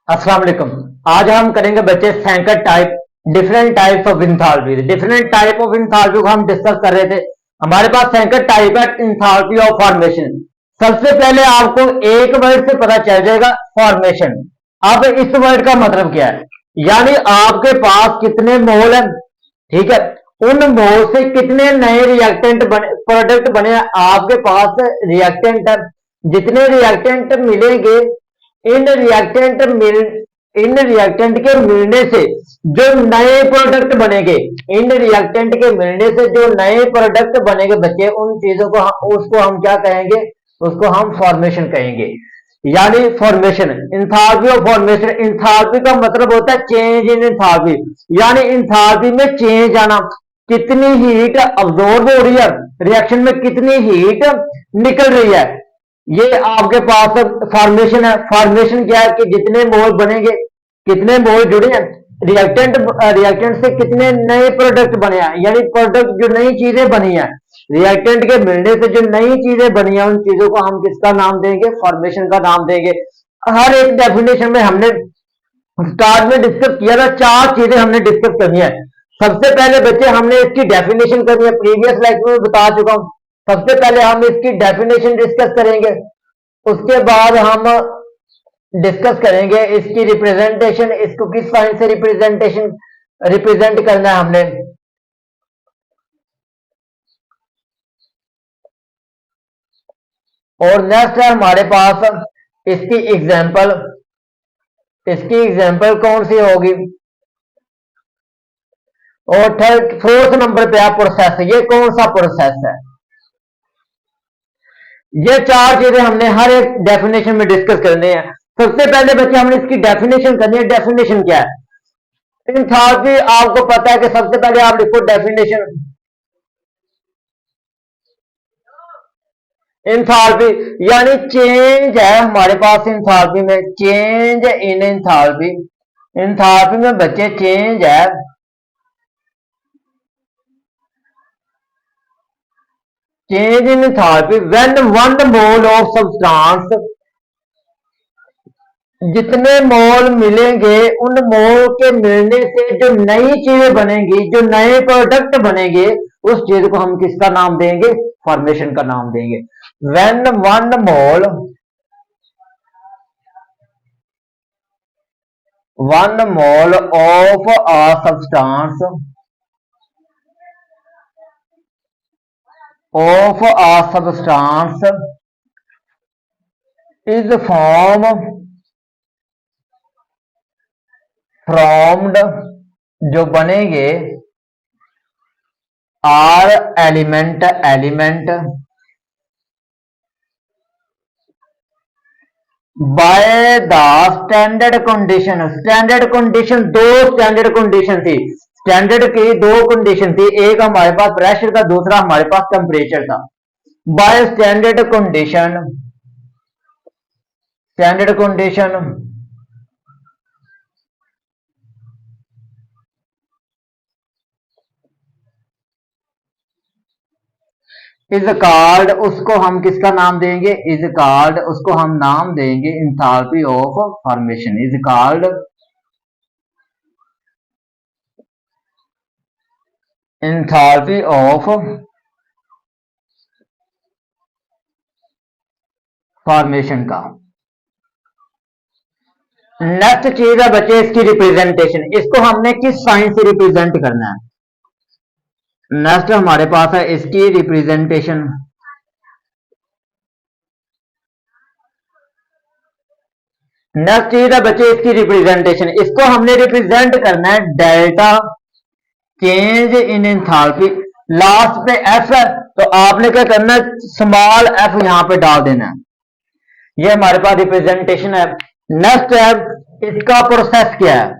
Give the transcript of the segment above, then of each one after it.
अस्सलाम वालेकुम। आज हम करेंगे बच्चे second type different types of enthalpy. Different type of enthalpy को हम डिस्कस कर रहे थे। हमारे पास सैंकड़ टाइप है इंथाल्पी ऑफ फॉर्मेशन। सबसे पहले आपको एक वर्ड से पता चल जाएगा फॉर्मेशन। अब इस वर्ड का मतलब क्या है, यानी आपके पास कितने मोल है, ठीक है, उन मोल से कितने नए रिएक्टेंट बने, प्रोडक्ट बने। आपके पास रिएक्टेंट है, जितने रिएक्टेंट मिलेंगे, in reactant mill in reactant के मिलने से जो नए प्रोडक्ट बनेंगे, इन रिएक्टेंट के मिलने से जो नए प्रोडक्ट बनेंगे बच्चे, उन चीजों को उसको हम क्या कहेंगे, उसको हम फॉर्मेशन कहेंगे। यानी formation, enthalpy of formation. Enthalpy का मतलब होता है चेंज इन इंथाल्पी, यानी इंथाल्पी में चेंज आना। कितनी हीट अब्जॉर्ब हो रही है, रिएक्शन में कितनी हीट निकल रही है, ये आपके पास फॉर्मेशन है। फॉर्मेशन क्या है कि जितने मोल बनेंगे, कितने मोल जुड़े हैं, रिएक्टेंट से कितने नए प्रोडक्ट बने हैं, यानी प्रोडक्ट जो नई चीजें बनी है, रिएक्टेंट के मिलने से जो नई चीजें बनी है, उन चीजों को हम किसका नाम देंगे, फॉर्मेशन का नाम देंगे। हर एक डेफिनेशन में हमने स्टार्ट में डिस्कस किया था, चार चीजें हमने डिस्कस करनी है। सबसे पहले बच्चे हमने इसकी डेफिनेशन करनी है, प्रीवियस लेक्चर में बता चुका हूं। सबसे पहले हम इसकी डेफिनेशन डिस्कस करेंगे, उसके बाद हम डिस्कस करेंगे इसकी रिप्रेजेंटेशन, इसको किस साइन से रिप्रेजेंट करना है हमने। और नेक्स्ट है हमारे पास इसकी एग्जांपल। इसकी एग्जांपल कौन सी होगी। और थर्ड फोर्थ नंबर पे है प्रोसेस। ये कौन सा प्रोसेस है। ये चार चीजें हमने हर एक डेफिनेशन में डिस्कस करनी है। सबसे पहले बच्चे हमने इसकी डेफिनेशन करनी है। डेफिनेशन क्या है। इंथाल्पी आपको पता है कि सबसे पहले आप लिखो डेफिनेशन। इंथाल्पी यानी चेंज है हमारे पास इंथाल्पी में, चेंज इन इंथाल्पी। इंथाल्पी में बच्चे चेंज है, change in enthalpy when one mole of substance. जितने मोल मिलेंगे, उन मोल के मिलने से जो नई चीजें बनेंगी, जो नए प्रोडक्ट बनेंगे, उस चीज को हम किसका नाम देंगे, फॉर्मेशन का नाम देंगे। When one mole of a substance is formed, जो बनेंगे, are element by the standard condition. Standard condition, दो स्टैंडर्ड कंडीशन थी। स्टैंडर्ड की दो कंडीशन थी, एक हमारे पास प्रेशर का, दूसरा हमारे पास टेम्परेचर था। By standard condition is called, उसको हम किसका नाम देंगे, इज कॉल्ड, उसको हम नाम देंगे enthalpy of formation. Is called enthalpy of formation का। नेक्स्ट चीज है बच्चे इसकी रिप्रेजेंटेशन। इसको हमने किस साइन से रिप्रेजेंट करना है। नेक्स्ट हमारे पास है इसकी रिप्रेजेंटेशन। नेक्स्ट चीज है बच्चे इसकी रिप्रेजेंटेशन। इसको हमने रिप्रेजेंट करना है delta change in enthalpy. Last पे एफ है, तो आपने क्या करना है, स्मॉल एफ यहां पे डाल देना है। ये हमारे पास रिप्रेजेंटेशन है। नेक्स्ट है इसका प्रोसेस क्या है।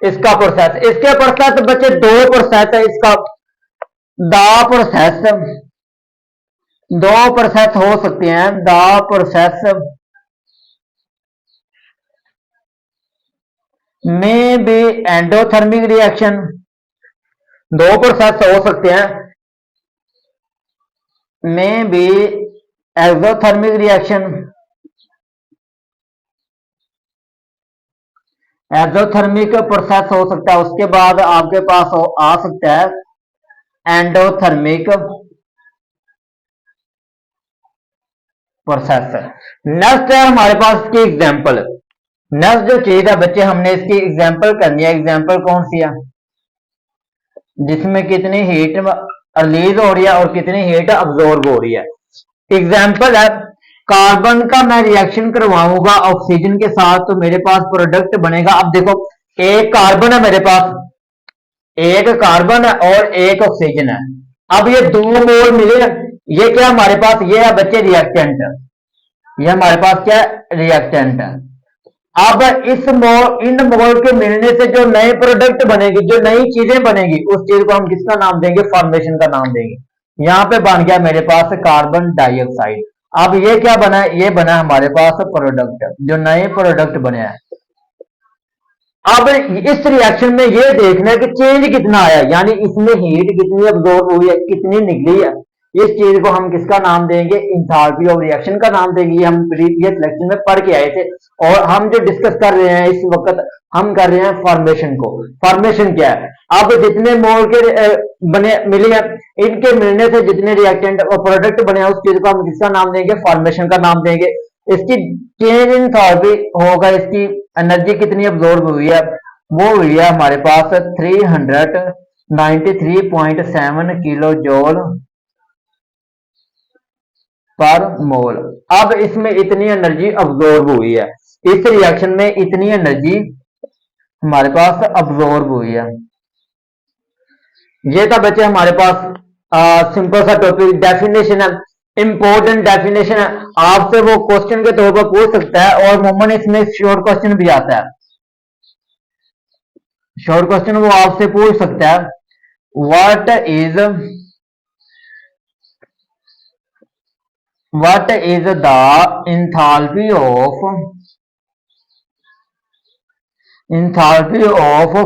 इसका प्रोसेस, इसके प्रोसेस बच्चे दो प्रोसेस है इसका। द प्रोसेस, दो प्रोसेस हो सकते हैं। द प्रोसेस में भी एंडोथर्मिक रिएक्शन, दो प्रोसेस हो सकते हैं। में भी एक्सोथर्मिक रिएक्शन, एक्सोथर्मिक प्रोसेस हो सकता है। उसके बाद आपके पास आ सकता है एंडोथर्मिक प्रोसेस। नेक्स्ट है हमारे पास की एग्जांपल। नेक्स्ट जो चीज है बच्चे हमने इसकी एग्जांपल करनी है। एग्जांपल कौन सी है जिसमें कितनी हीट रिलीज हो रही है और कितनी हीट अब्जॉर्ब हो रही है। एग्जांपल है कार्बन का मैं रिएक्शन करवाऊंगा ऑक्सीजन के साथ तो मेरे पास प्रोडक्ट बनेगा। अब देखो एक कार्बन है मेरे पास, एक कार्बन है और एक ऑक्सीजन है। अब ये 2 मोल मिले, ये क्या हमारे पास ये है बच्चे रिएक्टेंट। ये हमारे पास क्या रिएक्टेंट है। अब इन मोल के मिलने से जो नए प्रोडक्ट बनेगी, जो नई चीजें बनेगी, उस चीज को हम किसका नाम देंगे, फॉर्मेशन का नाम देंगे। यहां पे बन गया मेरे पास कार्बन डाइऑक्साइड। अब ये क्या बना है, ये बना हमारे पास प्रोडक्ट, जो नए प्रोडक्ट बने हैं। अब इस रिएक्शन में ये देखना है कि चेंज कितना आया, यानी इसमें हीट कितनी अब्जॉर्ब हुई है, कितनी निकली है। इस चीज को हम किसका नाम देंगे, इंथैल्पी ऑफ रिएक्शन का नाम देंगे। ये हम प्रीवियस लेक्चर में पढ़ के आए थे और हम जो डिस्कस कर रहे हैं इस वक्त, हम कर रहे हैं फॉर्मेशन को। फॉर्मेशन क्या है, अब जितने मोल के बने मिले हैं, इनके मिलने से जितने रिएक्टेंट और प्रोडक्ट बने हैं, उस चीज को हम किसका नाम देंगे, फॉर्मेशन का नाम देंगे। इसकी चेंज इन थॉल्पी होगा, इसकी एनर्जी कितनी अब्जॉर्ब हुई है, वो हुई है हमारे पास 393.7 किलो जूल पर मोल। अब इसमें इतनी एनर्जी अब्जॉर्ब हुई है, इस रिएक्शन में इतनी एनर्जी हमारे पास अब्जॉर्ब हुई है। ये था बच्चे हमारे पास सिंपल सा टॉपिक। डेफिनेशन है, इंपॉर्टेंट डेफिनेशन है, आपसे वो क्वेश्चन के तौर पर पूछ सकता है और अमूमन इसमें शॉर्ट क्वेश्चन भी आता है। शॉर्ट क्वेश्चन वो आपसे पूछ सकता है, what is the enthalpy of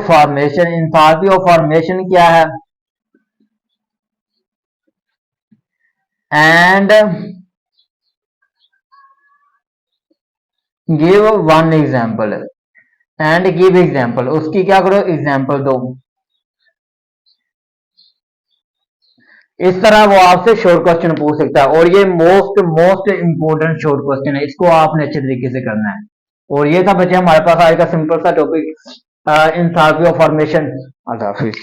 formation. Enthalpy of formation क्या है, and give one example. And give example, उसकी क्या करो, एग्जाम्पल दो। इस तरह वो आपसे शॉर्ट क्वेश्चन पूछ सकता है और ये मोस्ट इंपोर्टेंट शॉर्ट क्वेश्चन है, इसको आपने अच्छे तरीके से करना है। और ये था बच्चे हमारे पास आज का सिंपल सा topic, enthalpy of formation. Allah Hafiz.